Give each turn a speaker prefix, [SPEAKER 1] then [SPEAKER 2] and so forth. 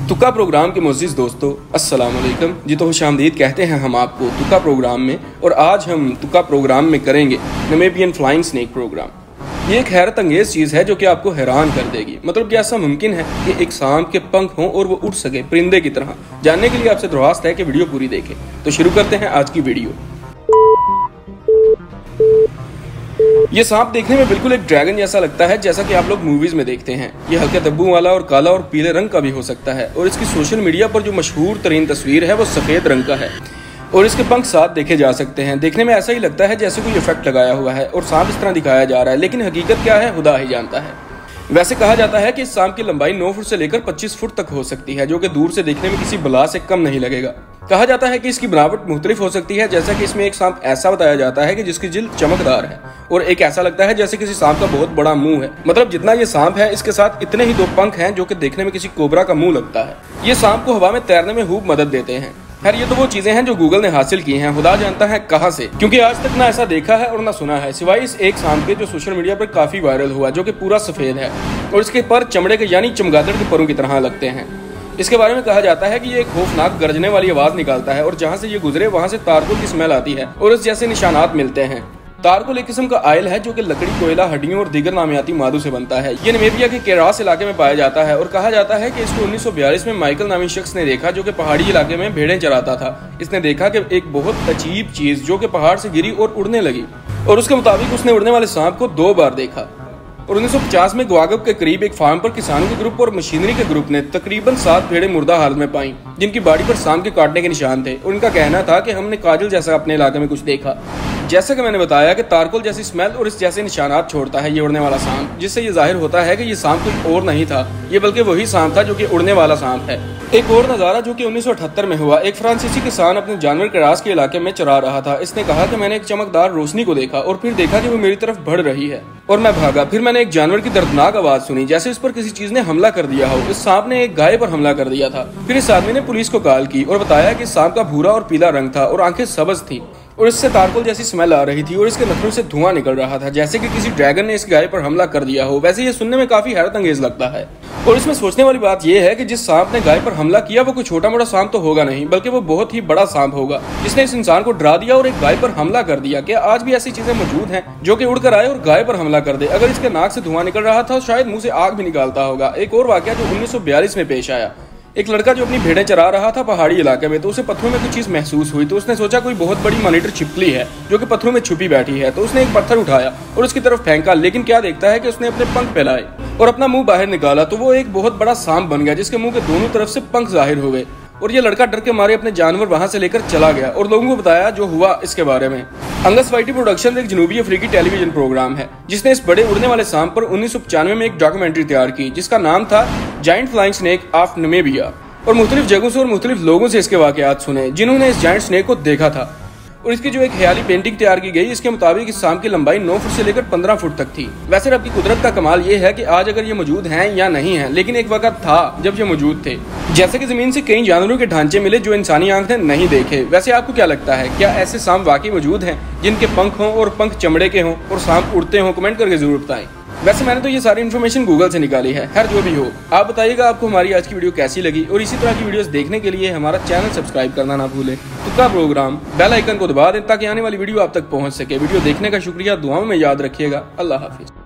[SPEAKER 1] तुक्का प्रोग्राम के मुअज़्ज़िज़ दोस्तों, अस्सलाम वालेकुम जी। तो खुशामदीद कहते हैं हम आपको तुक्का प्रोग्राम में। और आज हम तुक्का प्रोग्राम में करेंगे नमीबियन फ्लाइंग स्नेक प्रोग्राम। ये एक हैरत अंगेज़ चीज़ है जो कि आपको हैरान कर देगी। मतलब कि ऐसा मुमकिन है कि एक सांप के पंख हों और वो उड़ सके परिंदे की तरह। जानने के लिए आपसे दरख्वास्त है कि वीडियो पूरी देखें। तो शुरू करते हैं आज की वीडियो। ये सांप देखने में बिल्कुल एक ड्रैगन जैसा लगता है, जैसा कि आप लोग मूवीज में देखते हैं। ये हल्के तब्बू वाला और काला और पीले रंग का भी हो सकता है। और इसकी सोशल मीडिया पर जो मशहूर तरीन तस्वीर है वो सफेद रंग का है और इसके पंख साथ देखे जा सकते हैं। देखने में ऐसा ही लगता है जैसे कोई इफेक्ट लगाया हुआ है और सांप इस तरह दिखाया जा रहा है, लेकिन हकीकत क्या है खुदा ही जानता है। वैसे कहा जाता है कि इस सांप की लंबाई 9 फुट से लेकर 25 फुट तक हो सकती है, जो कि दूर से देखने में किसी बला से कम नहीं लगेगा। कहा जाता है कि इसकी बनावट मुख्तलिफ हो सकती है, जैसा कि इसमें एक सांप ऐसा बताया जाता है कि जिसकी जिल्द चमकदार है और एक ऐसा लगता है जैसे किसी सांप का बहुत बड़ा मुंह है। मतलब जितना ये सांप है इसके साथ इतने ही 2 पंख हैं जो कि देखने में किसी कोबरा का मुंह लगता है। ये सांप को हवा में तैरने में खूब मदद देते हैं। खैर ये तो वो चीजें हैं जो गूगल ने हासिल की हैं, खुदा जानता है कहां से, क्योंकि आज तक ना ऐसा देखा है और ना सुना है, सिवाय इस एक सांप के जो सोशल मीडिया पर काफी वायरल हुआ, जो कि पूरा सफेद है और इसके पर चमड़े के यानी चमगादड़ के परों की तरह लगते हैं। इसके बारे में कहा जाता है कि ये एक खौफनाक गरजने वाली आवाज निकालता है और जहां से ये गुजरे वहां से तारकोल की स्मेल आती है और इस जैसे निशानात मिलते हैं। तारकोल एक किस्म का आयल है जो कि लकड़ी, कोयला, हड्डियों और दीगर नामियाती मादों से बनता है। ये नमीबिया के केरास इलाके में पाया जाता है और कहा जाता है कि इसको 1942 में माइकल नामी शख्स ने देखा, जो कि पहाड़ी इलाके में भेड़ें चराता था। इसने देखा कि एक बहुत अजीब चीज जो कि पहाड़ से गिरी और उड़ने लगी और उसके मुताबिक उसने उड़ने वाले सांप को 2 बार देखा। और 1950 में ग्वागब के करीब एक फार्म पर किसानों के ग्रुप और मशीनरी के ग्रुप ने तकरीबन 7 भेड़ें मुर्दा हालत में पाई, जिनकी बॉडी पर सांप के काटने के निशान थे। और उनका कहना था कि हमने काजल जैसा अपने इलाके में कुछ देखा। जैसा कि मैंने बताया कि तारकोल जैसी स्मेल और इस जैसे निशानात छोड़ता है ये उड़ने वाला सांप, जिससे ये जाहिर होता है कि ये सांप कोई और नहीं था, ये बल्कि वही सांप था जो कि उड़ने वाला सांप है। एक और नज़ारा जो कि 1978 में हुआ। एक फ्रांसीसी किसान अपने जानवर केरास के इलाके में चरा रहा था। इसने कहा कि मैंने एक चमकदार रोशनी को देखा और फिर देखा कि वो मेरी तरफ बढ़ रही है और मैं भागा। फिर मैंने एक जानवर की दर्दनाक आवाज सुनी, जैसे इस पर किसी चीज ने हमला कर दिया हो। इस सांप ने एक गाय पर हमला कर दिया था। फिर इस आदमी ने पुलिस को कॉल की और बताया कि सांप का भूरा और पीला रंग था और आंखें सब्ज थी और इससे तारकोल जैसी स्मेल आ रही थी और इसके नखरों से धुआं निकल रहा था, जैसे कि किसी ड्रैगन ने इस गाय पर हमला कर दिया हो। वैसे ये सुनने में काफी हैरत अंगेज लगता है और इसमें सोचने वाली बात यह है कि जिस सांप ने गाय पर हमला किया वो कोई छोटा मोटा सांप तो होगा नहीं, बल्कि वो बहुत ही बड़ा सांप होगा जिसने इस इंसान को डरा दिया और एक गाय पर हमला कर दिया। क्या आज भी ऐसी चीजें मौजूद हैं जो कि उड़कर आए और गाय पर हमला कर दे? अगर इसके नाक से धुआं निकल रहा था तो शायद मुंह से आग भी निकालता होगा। एक और वाकया जो 1942 में पेश आया। एक लड़का जो अपनी भेड़ें चरा रहा था पहाड़ी इलाके में, तो उसे पत्थरों में कुछ चीज महसूस हुई। तो उसने सोचा कोई बहुत बड़ी मॉनिटर छिपकली है जो कि पत्थरों में छुपी बैठी है। तो उसने एक पत्थर उठाया और उसकी तरफ फेंका, लेकिन क्या देखता है कि उसने अपने पंख फैलाए और अपना मुंह बाहर निकाला तो वो एक बहुत बड़ा सांप बन गया, जिसके मुंह के दोनों तरफ से पंख जाहिर हुए। और ये लड़का डर के मारे अपने जानवर वहां से लेकर चला गया और लोगों को बताया जो हुआ इसके बारे में। अंगस वाइटी प्रोडक्शन एक जनूबी अफ्रीकी टेलीविजन प्रोग्राम है जिसने इस बड़े उड़ने वाले सांप पर 1995 में एक डॉक्यूमेंट्री तैयार की, जिसका नाम था giant flying snake of Namibia. और मुख्तलिफ जगहों से और मुख्तलिफ लोगों से इसके वाकयात सुने जिन्होंने इस जायंट स्नेक को देखा था। और इसकी जो एक ख्याली पेंटिंग तैयार की गई, इसके मुताबिक इस सांप की लंबाई 9 फुट से लेकर 15 फुट तक थी। वैसे रब की कुदरत का कमाल ये है कि आज अगर ये मौजूद हैं या नहीं है, लेकिन एक वक्त था जब ये मौजूद थे। जैसे कि जमीन से कई जानवरों के ढांचे मिले जो इंसानी आंख ने नहीं देखे। वैसे आपको क्या लगता है, क्या ऐसे सांप वाकई मौजूद हैं जिनके पंख हों और पंख चमड़े के हों और सांप उड़ते हों? कमेंट करके जरूर बताएं। वैसे मैंने तो ये सारी इन्फॉर्मेशन गूगल से निकाली है। खैर जो भी हो, आप बताइएगा आपको हमारी आज की वीडियो कैसी लगी और इसी तरह की वीडियोस देखने के लिए हमारा चैनल सब्सक्राइब करना ना भूलें। तुक्का प्रोग्राम बेल आइकन को दबा दें ताकि आने वाली वीडियो आप तक पहुंच सके। वीडियो देखने का शुक्रिया, दुआओं में याद रखिएगा। अल्लाह हाफिज।